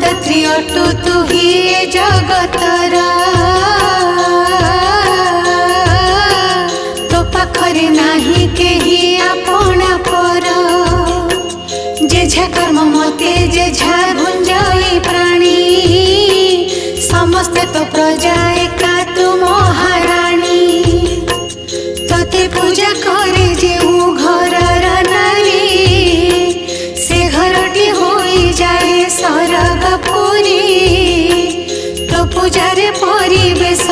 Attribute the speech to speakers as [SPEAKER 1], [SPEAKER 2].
[SPEAKER 1] दात्री अटु तू ही ए जगतरा तो पाखरे नाही केही आपणा पर जेझा कर्म मते जेझा गुंजई प्राणी समस्ते तो प्रजा एका तू महाराणी तते पूजा करे जेऊ घरर नारी से घरटी होई जाए सरगपुरी तो पूजारे परिवेश